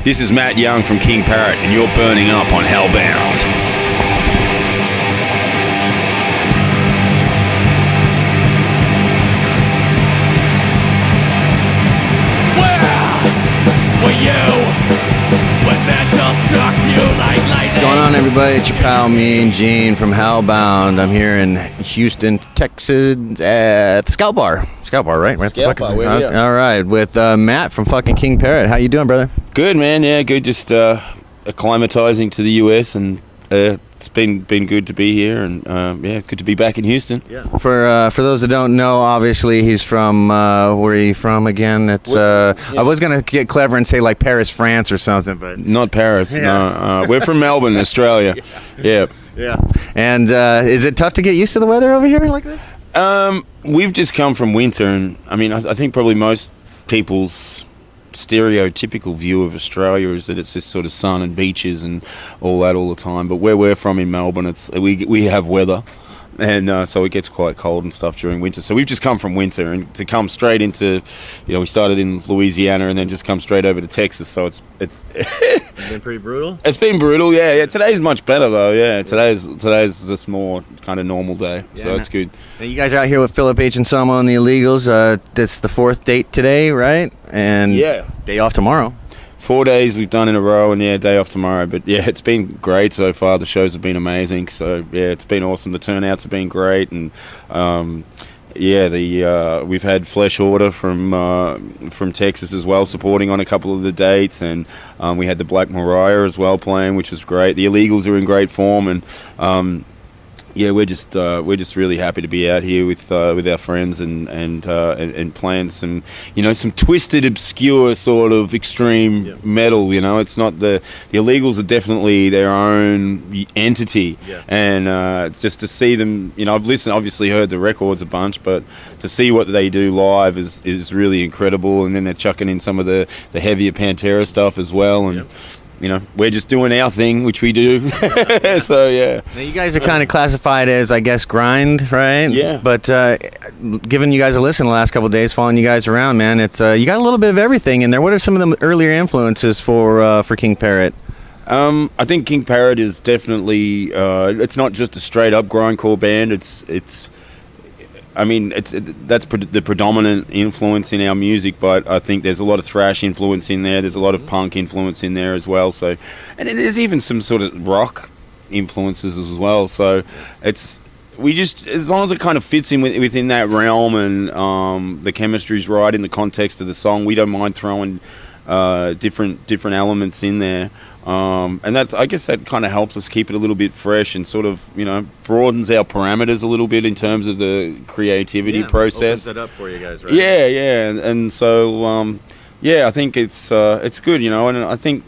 This is Matt Young from King Parrot, and you're burning up on Hellbound. What's going on, everybody? It's your pal, me and Gene from Hellbound. I'm here in Houston, Texas, at the Scout Bar. Scout Bar, right? Scout Bar, all right, with Matt from fucking King Parrot. How you doing, brother? Good, man. Yeah, good. Just acclimatizing to the US, and it's been good to be here, and yeah, it's good to be back in Houston. Yeah. For those that don't know, obviously he's from where are you from again? It's I was gonna get clever and say like Paris, France, or something, but not Paris. Yeah. No, we're from Melbourne, Australia. Yeah. And is it tough to get used to the weather over here like this? We've just come from winter, and I mean, I think probably most people's stereotypical view of Australia is that it's just sort of sun and beaches and all that all the time. But where we're from in Melbourne, we have weather, and so it gets quite cold and stuff during winter. So we've just come from winter, and to come straight into, we started in Louisiana and then just come straight over to Texas. So it's been pretty brutal. It's been brutal, yeah. Today's much better though. Yeah, today's just more kind of normal day, so it's good. Now you guys are out here with Philip H. Anselmo and the Illegals. This the fourth date today, right? And day off tomorrow. 4 days we've done in a row, and day off tomorrow. But yeah, it's been great so far. The shows have been amazing. So yeah, it's been awesome. The turnouts have been great, and we've had Flesh Order from Texas as well, supporting on a couple of the dates, and we had the Black Mariah as well playing, which was great. The Illegals are in great form, and we're just really happy to be out here with our friends and playing some some twisted, obscure sort of extreme metal. It's not the Illegals are definitely their own entity, and it's just to see them. I've obviously heard the records a bunch, but to see what they do live is really incredible. And then they're chucking in some of the heavier Pantera stuff as well, and. We're just doing our thing, which we do. So, yeah. Now, you guys are kind of classified as, I guess, grind, right? Yeah. But giving you guys a listen the last couple of days, following you guys around, man, it's you got a little bit of everything in there. What are some of the earlier influences for King Parrot? I think King Parrot is definitely, it's not just a straight-up grindcore band. It's that's the predominant influence in our music, but I think there's a lot of thrash influence in there. There's a lot of punk influence in there as well. So, and there's even some sort of rock influences as well. So, as long as it kind of fits in within that realm, and the chemistry's right in the context of the song, we don't mind throwing different elements in there. And I guess that kind of helps us keep it a little bit fresh, and sort of, broadens our parameters a little bit in terms of the creativity process. Opens it up for you guys, right? Yeah. And so, I think it's good, and I think,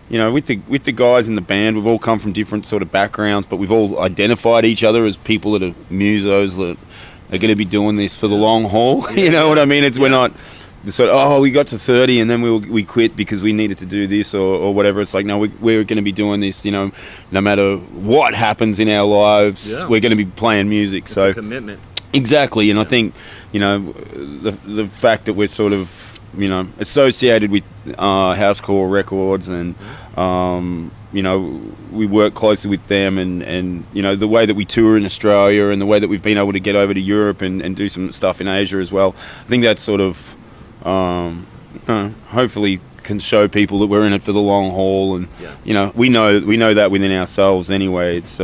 with the guys in the band, we've all come from different sort of backgrounds, but we've all identified each other as people that are musos that are going to be doing this for the long haul. You know what I mean? We're not so we got to 30 and then we quit because we needed to do this or whatever. It's like, no, we're going to be doing this, no matter what happens in our lives, we're going to be playing music. It's a commitment. Exactly. And I think, the fact that we're sort of, associated with Housecore Records, and we work closely with them, and the way that we tour in Australia, and the way that we've been able to get over to Europe and do some stuff in Asia as well, I think that's sort of hopefully can show people that we're in it for the long haul, and we know that within ourselves anyway. It's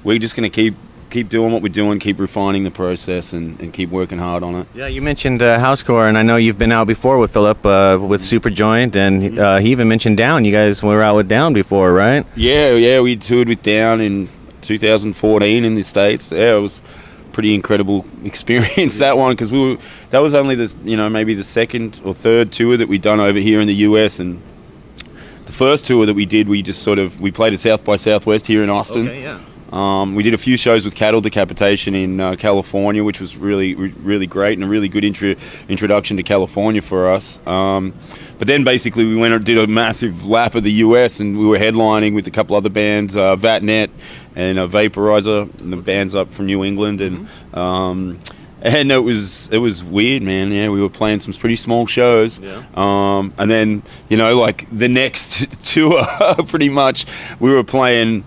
we're just going to keep doing what we're doing, keep refining the process, and keep working hard on it. Yeah, you mentioned Housecore, and I know you've been out before with Philip with Superjoint, and he even mentioned Down. You guys were out with Down before, right? Yeah, we toured with Down in 2014 in the States. Yeah, it was pretty incredible experience, that one, because that was only maybe the second or third tour that we'd done over here in the US, and the first tour that we did, we played at South by Southwest here in Austin. Okay, yeah. We did a feed shows with Cattle Decapitation in California, which was really, really great, and a really good introduction to California for us. But then basically we went and did a massive lap of the US, and we were headlining with a couple other bands, Vatnet and Vaporizer, and the bands up from New England, and And it was weird, man. Yeah, we were playing some pretty small shows. Yeah. And then, like the next tour, pretty much, we were playing,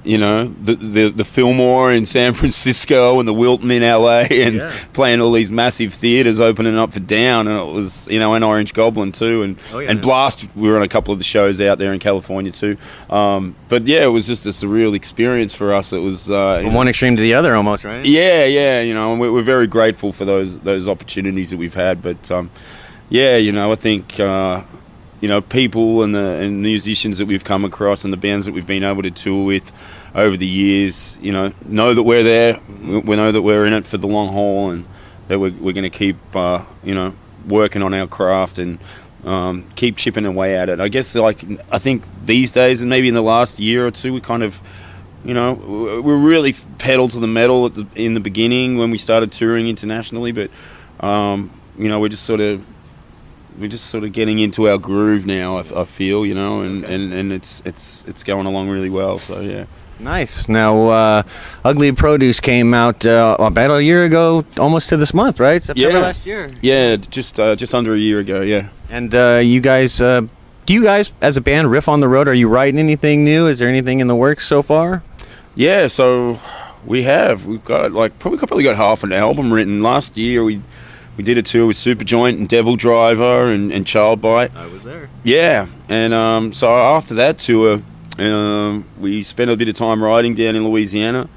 the Fillmore in San Francisco and the Wilton in LA, and playing all these massive theaters opening up for Down, and it was, and Orange Goblin too, and Blast. We were on a couple of the shows out there in California too. But yeah, it was just a surreal experience for us. It was from one extreme to the other, almost, right? Yeah, and we're very grateful for those opportunities that we've had. But I think people and musicians that we've come across and the bands that we've been able to tour with over the years, know that we're there. We know that we're in it for the long haul, and that we're going to keep, working on our craft and keep chipping away at it. I guess, I think these days, and maybe in the last year or two, we kind of, we really pedal to the metal in the beginning when we started touring internationally, but, we're just sort of getting into our groove now. I feel, and it's going along really well. So yeah. Nice. Now, Ugly Produce came out about a year ago, almost to this month, right? September last year. Yeah, just under a year ago. Yeah. And you guys, do you guys as a band riff on the road? Are you writing anything new? Is there anything in the works so far? Yeah. So we've got probably got half an album written. Last year we did a tour with Superjoint and Devil Driver and Childbite. I was there. Yeah, and so after that tour, we spent a bit of time writing down in Louisiana.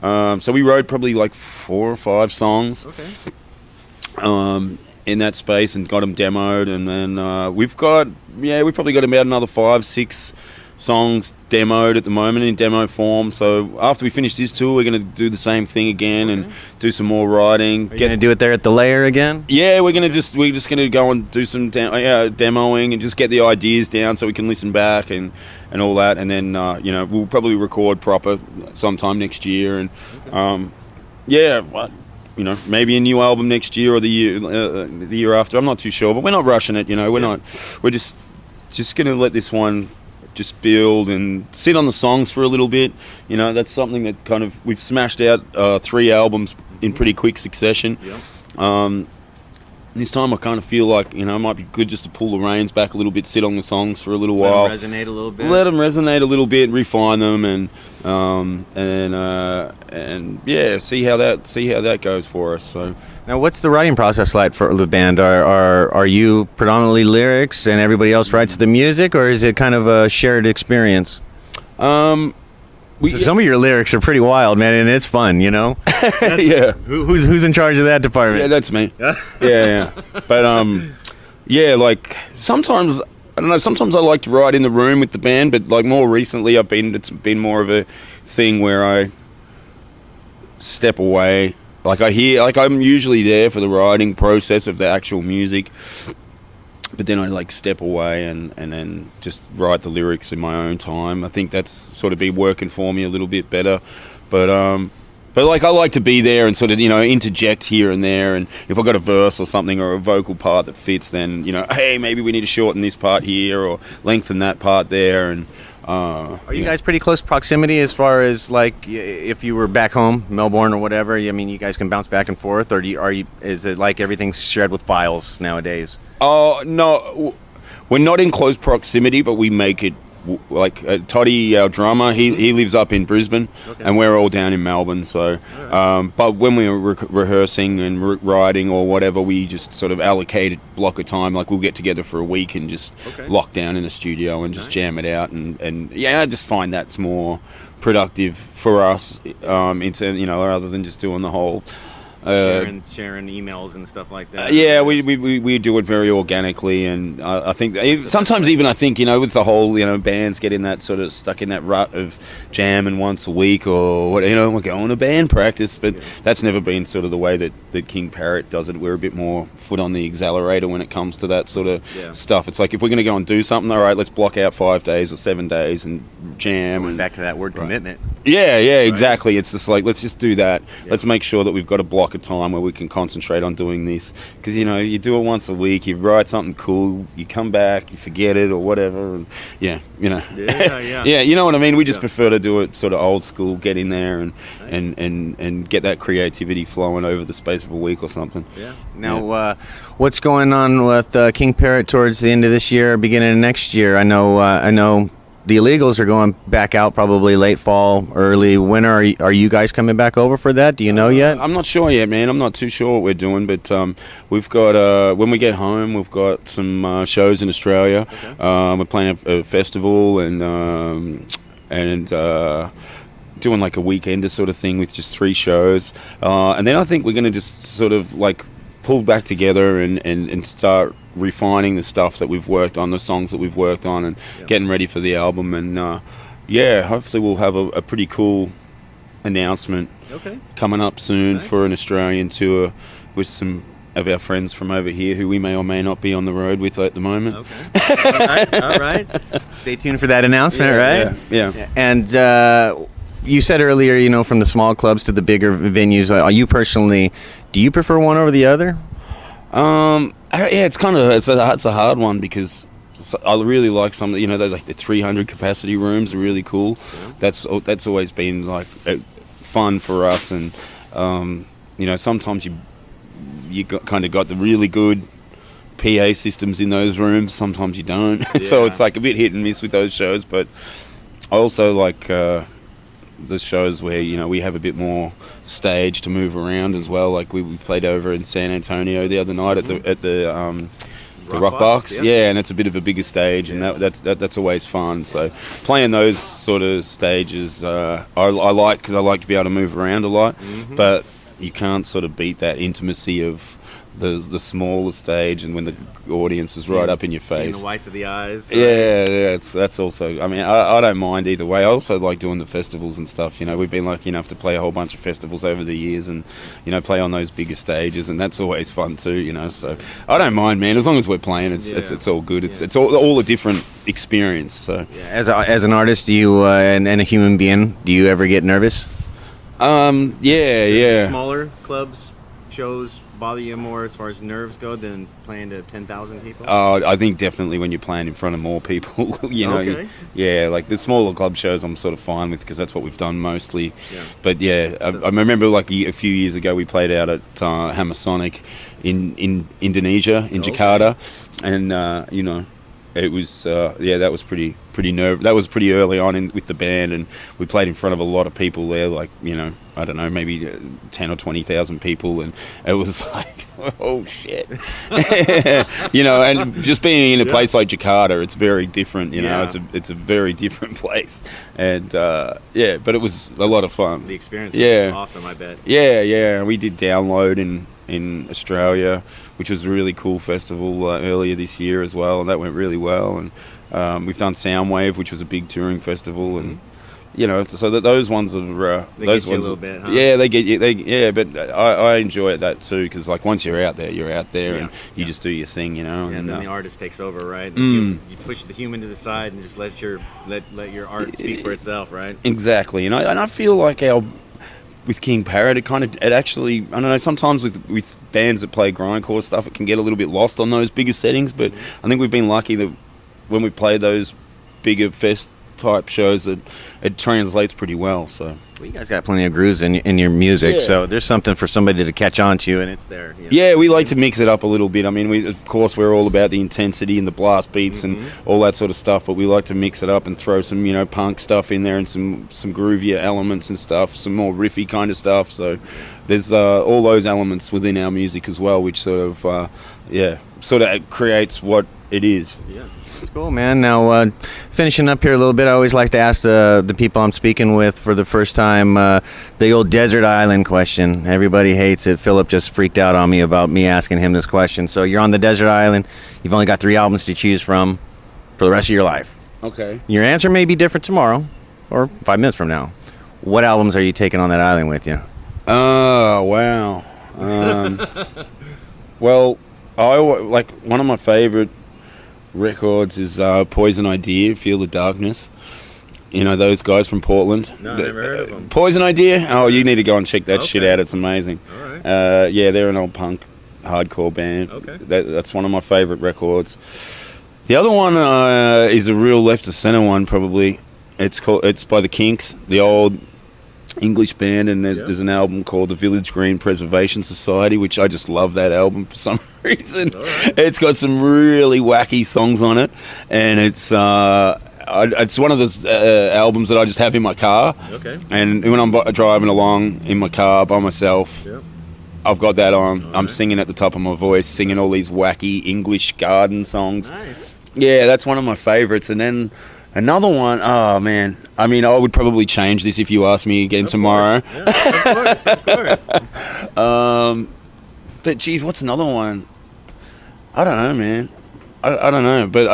So we wrote probably 4 or 5 songs. Okay. In that space, and got them demoed, and then we've probably got about another 5, 6 songs demoed at the moment in demo form. So after we finish this tour, we're going to do the same thing again and do some more writing. Are you going to do it there at the Lair again? Yeah, we're just going to go and do some demoing and just get the ideas down so we can listen back and all that, and then we'll probably record proper sometime next year, and maybe a new album next year or the year after. I'm not too sure, but we're not rushing it. We're just going to let this one just build and sit on the songs for a little bit. That's something that kind of, we've smashed out 3 albums in pretty quick succession. This time I kind of feel like, it might be good just to pull the reins back a little bit, sit on the songs for a little while. Let them resonate a little bit. Let them resonate a little bit, refine them, and see how that goes for us. So. Now, what's the writing process like for the band? Are you predominantly lyrics and everybody else writes the music, or is it kind of a shared experience? Some of your lyrics are pretty wild, man, and it's fun, Yeah. Who's in charge of that department? Yeah, that's me. Yeah. But sometimes, I don't know, sometimes I like to write in the room with the band, but more recently it's been more of a thing where I step away. I'm usually there for the writing process of the actual music, but then I step away and then just write the lyrics in my own time. I think that's sort of been working for me a little bit better. But I like to be there and sort of, interject here and there. And if I've got a verse or something or a vocal part that fits, then, hey, maybe we need to shorten this part here or lengthen that part there. And are you guys pretty close proximity as far as if you were back home, Melbourne or whatever? I mean, you guys can bounce back and forth, or is it like everything's shared with files nowadays? Oh no, we're not in close proximity, but we make it. Toddy, our drummer, he lives up in Brisbane, and we're all down in Melbourne. So, but when we were rehearsing and writing or whatever, we just sort of allocate a block of time. We'll get together for a week and just lock down in a studio and just jam it out. And I just find that's more productive for us, rather than just doing the whole. Sharing emails and stuff like that. We do it very organically, and I think sometimes even with the whole bands getting that sort of stuck in that rut of jamming once a week or we're going to band practice, but that's never been sort of the way that King Parrot does it. We're a bit more foot on the accelerator when it comes to that sort of stuff. It's if we're going to go and do something, all right, let's block out 5 days or 7 days and jam. Back to that word commitment. Yeah, exactly. It's just like, let's just do that. Yeah. Let's make sure that we've got a block of time where we can concentrate on doing this. Because, you do it once a week, you write something cool, you come back, you forget it or whatever. And Yeah. Yeah, you know what I mean? We just prefer to do it sort of old school, get in there and, Nice. and get that creativity flowing over the space of a week or something. Yeah. Now, what's going on with King Parrot towards the end of this year, beginning of next year? I know the illegals are going back out probably late fall, early winter. Are you guys coming back over for that? Do you know yet? I'm not sure yet, man. I'm not too sure what we're doing, but we've got when we get home, we've got some shows in Australia. Okay. We're playing a festival and doing like a weekender sort of thing with just 3 shows, and then I think we're going to just sort of like pull back together and start refining the stuff that we've worked on, the songs that we've worked on, and getting ready for the album. And hopefully we'll have a pretty cool announcement coming up soon for an Australian tour with some of our friends from over here who we may or may not be on the road with at the moment. Okay. All right. Stay tuned for that announcement, right? Yeah. And you said earlier, from the small clubs to the bigger venues, you personally, do you prefer one over the other? It's a hard one because I really like some, like the 300 capacity rooms are really cool. Yeah. That's always been like fun for us, and sometimes you kind of got the really good PA systems in those rooms. Sometimes you don't, so it's like a bit hit and miss with those shows. But I also like the shows where we have a bit more stage to move around as well. Like we played over in San Antonio the other night at the Rock Box, and it's a bit of a bigger stage, and that's always fun. So playing those sort of stages, I like, because I like to be able to move around a lot, but you can't sort of beat that intimacy of the smaller stage, and when the audience is right up in your face. Seeing the whites of the eyes. Right? Yeah, that's also. I mean, I don't mind either way. I also like doing the festivals and stuff. We've been lucky enough to play a whole bunch of festivals over the years, and play on those bigger stages, and that's always fun too. So I don't mind, man. As long as we're playing, it's all good. It's all a different experience. So as an artist, do you and a human being, do you ever get nervous? Smaller clubs, shows bother you more as far as nerves go than playing to 10,000 people? I think definitely when you're playing in front of more people, like the smaller club shows I'm sort of fine with, because that's what we've done mostly. Yeah. But I remember like a few years ago we played out at Hammersonic in Indonesia, in Jakarta, and it was that was pretty that was pretty early on with the band, and we played in front of a lot of people there, like I don't know, maybe 10 or 20,000 people, and it was like, oh shit. And just being in a place like Jakarta, it's very different. It's a very different place, and but it was a lot of fun. The experience was awesome, I bet. Yeah, we did Download in Australia, which was a really cool festival earlier this year as well, and that went really well. And we've done Soundwave, which was a big touring festival, and so that those ones are they those get you ones a little bit, huh? Yeah, they get you. But I enjoy that too, because like once you're out there, and you just do your thing, and then the artist takes over, right? You push the human to the side and just let your art speak for itself, right? Exactly, and I feel like with King Parrot, it actually, I don't know, sometimes with bands that play grindcore stuff, it can get a little bit lost on those bigger settings, but I think we've been lucky that when we play those bigger fest type shows, that it translates pretty well. So you guys got plenty of grooves in your music, so there's something for somebody to catch on to, and it's there. Yeah, we like to mix it up a little bit. I mean, we're all about the intensity and the blast beats and all that sort of stuff, but we like to mix it up and throw some punk stuff in there and some groovier elements and stuff, some more riffy kind of stuff. So there's all those elements within our music as well, which sort of creates what it is. Yeah. That's cool, man. Now, finishing up here a little bit, I always like to ask the people I'm speaking with for the first time the old desert island question. Everybody hates it. Philip just freaked out on me about me asking him this question. So you're on the desert island. You've only got 3 albums to choose from for the rest of your life. Okay. Your answer may be different tomorrow or 5 minutes from now. What albums are you taking on that island with you? Oh, wow. Well, like one of my favorite records is Poison Idea, Feel the Darkness. You know those guys from Portland? No, I never heard of them. Poison Idea? Oh, you need to go and check that shit Okay. out. It's amazing. All right. Yeah, they're an old punk hardcore band. Okay. That's one of my favorite records. The other one is a real left of center one, probably. It's by the Kinks, the old English band, and there's an album called the Village Green Preservation Society, which I just love that album for some reason. Right. It's got some really wacky songs on it, and it's one of those albums that I just have in my car. Okay. And when I'm driving along in my car by myself, Yep. I've got that on. I'm right. singing at the top of my voice, singing all these wacky English garden songs. Nice. Yeah, that's one of my favorites. And then another one, oh man, I mean, I would probably change this if you asked me again tomorrow. Yeah, of course. But geez, what's another one? I don't know, man. I don't know, but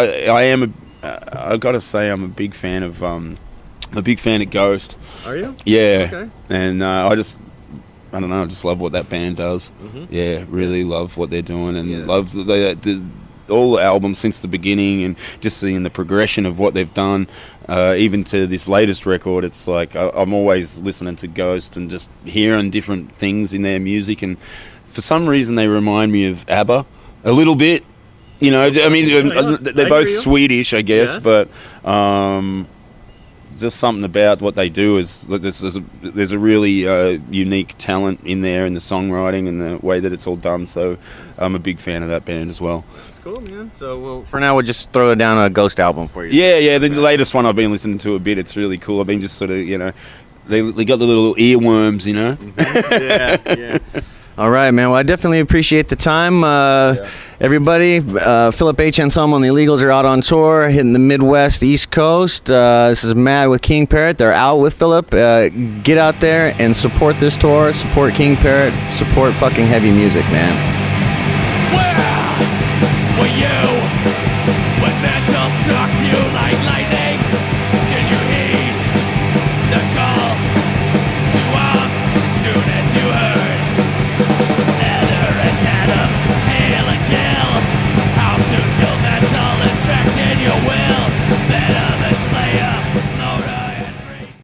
I gotta say I'm a big fan of Ghost. Are you? Yeah. Okay. And I don't know, I just love what that band does. Mhm. Yeah, really love what they're doing, and Yeah. love all the albums since the beginning, and just seeing the progression of what they've done, even to this latest record. It's like I'm always listening to Ghost and just hearing different things in their music, and for some reason they remind me of ABBA a little bit. You know, I mean, Yeah. they're I both hear you. Swedish, I guess, Yes. but just something about what they do is there's a really unique talent in there in the songwriting and the way that it's all done. So I'm a big fan of that band as well. That's cool, man. So for now, we'll just throw down a Ghost album for you. Yeah, the latest one I've been listening to a bit. It's really cool. I've been just sort of, you know, they got the little earworms, you know. Yeah. All right, man. Well, I definitely appreciate the time. Everybody, Philip H. Ensemble and the Illegals are out on tour, hitting the Midwest, East Coast. This is Matt with King Parrot. They're out with Philip. Get out there and support this tour. Support King Parrot. Support fucking heavy music, man. Well,